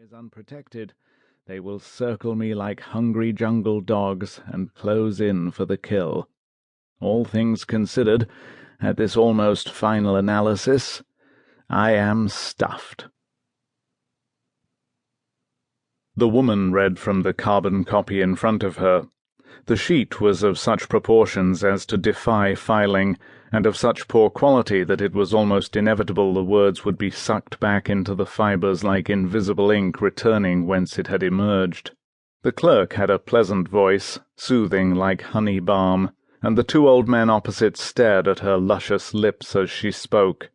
is unprotected, they will circle me like hungry jungle dogs and close in for the kill. All things considered, at this almost final analysis, I am stuffed. The woman read from the carbon copy in front of her. The sheet was of such proportions as to defy filing, and of such poor quality that it was almost inevitable the words would be sucked back into the fibres like invisible ink returning whence it had emerged. The clerk had a pleasant voice, soothing like honey balm, and the two old men opposite stared at her luscious lips as she spoke.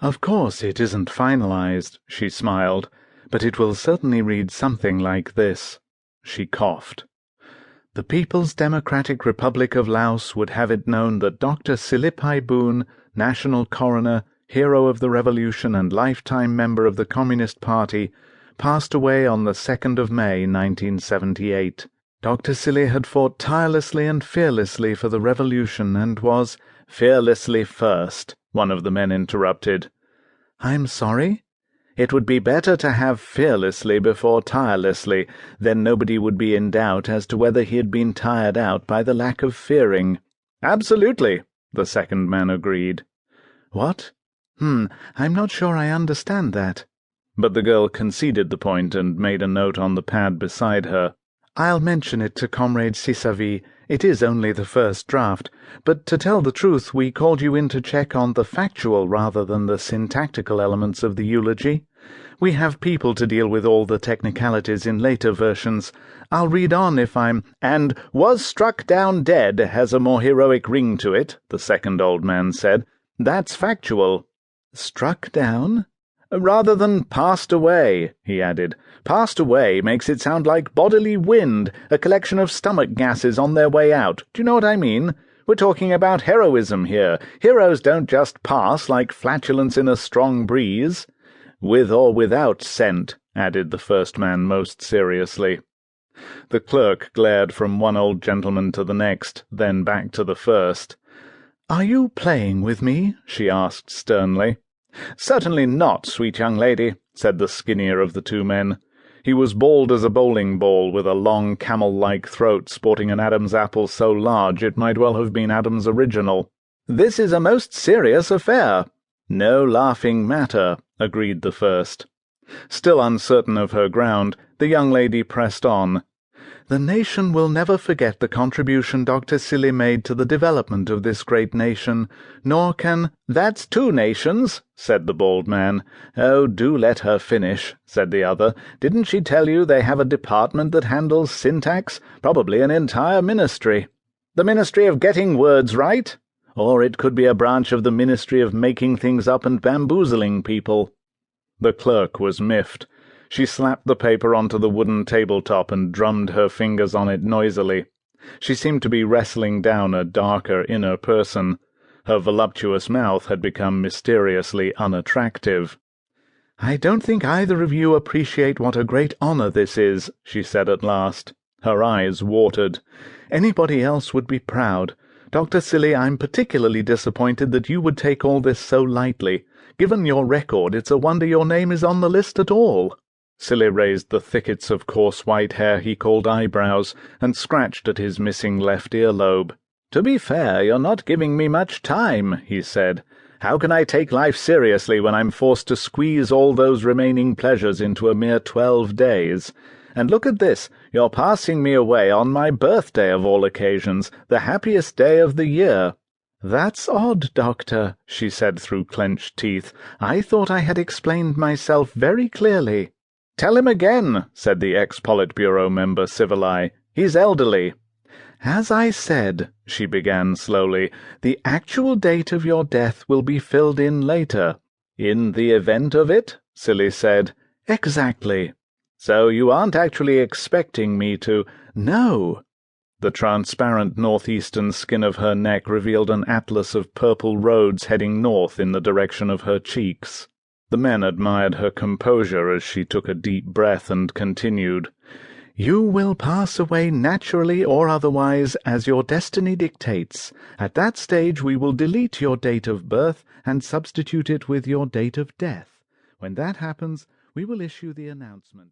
"Of course it isn't finalized," she smiled, "but it will certainly read something like this." She coughed. "The People's Democratic Republic of Laos would have it known that Dr. Silipai Boon, National Coroner, Hero of the Revolution and lifetime member of the Communist Party, passed away on the 2nd of May, 1978. Dr. Sili had fought tirelessly and fearlessly for the revolution and was—" "Fearlessly first," one of the men interrupted. "I'm sorry? It would be better to have fearlessly before tirelessly, then nobody would be in doubt as to whether he had been tired out by the lack of fearing." "Absolutely," the second man agreed. "What? I'm not sure I understand that." But the girl conceded the point and made a note on the pad beside her. "I'll mention it to Comrade Sisavi. It is only the first draft, but to tell the truth, we called you in to check on the factual rather than the syntactical elements of the eulogy. We have people to deal with all the technicalities in later versions. I'll read on if I'm—" "And was struck down dead has a more heroic ring to it," the second old man said. "That's factual." "Struck down?" "Rather than passed away," he added. "Passed away makes it sound like bodily wind, a collection of stomach gases on their way out. Do you know what I mean? We're talking about heroism here. Heroes don't just pass like flatulence in a strong breeze." "With or without scent," added the first man most seriously. The clerk glared from one old gentleman to the next, then back to the first. "Are you playing with me?" she asked sternly. "Certainly not, sweet young lady," said the skinnier of the two men. He was bald as a bowling ball, with a long camel-like throat sporting an Adam's apple so large it might well have been Adam's original. "This is a most serious affair." "No laughing matter," agreed the first. Still uncertain of her ground, the young lady pressed on. "The nation will never forget the contribution Dr. Sili made to the development of this great nation, nor can—" "That's two nations," said the bald man. "Oh, do let her finish," said the other. "Didn't she tell you they have a department that handles syntax? Probably an entire ministry. The Ministry of Getting Words Right? Or it could be a branch of the Ministry of Making Things Up and Bamboozling People." The clerk was miffed. She slapped the paper onto the wooden tabletop and drummed her fingers on it noisily. She seemed to be wrestling down a darker inner person. Her voluptuous mouth had become mysteriously unattractive. "I don't think either of you appreciate what a great honor this is," she said at last. Her eyes watered. "Anybody else would be proud. Dr. Sili, I'm particularly disappointed that you would take all this so lightly. Given your record, it's a wonder your name is on the list at all." Sili raised the thickets of coarse white hair he called eyebrows, and scratched at his missing left earlobe. "To be fair, you're not giving me much time," he said. "How can I take life seriously when I'm forced to squeeze all those remaining pleasures into a mere 12 days? And look at this, you're passing me away on my birthday of all occasions, the happiest day of the year." "That's odd, Doctor," she said through clenched teeth. "I thought I had explained myself very clearly." "Tell him again," said the ex-Politburo member civilly. "He's elderly." "As I said," she began slowly, "the actual date of your death will be filled in later." "In the event of it?" Sili said. "Exactly." "So you aren't actually expecting me to—" "No." The transparent northeastern skin of her neck revealed an atlas of purple roads heading north in the direction of her cheeks. The men admired her composure as she took a deep breath and continued. "You will pass away naturally or otherwise as your destiny dictates. At that stage we will delete your date of birth and substitute it with your date of death. When that happens, we will issue the announcement."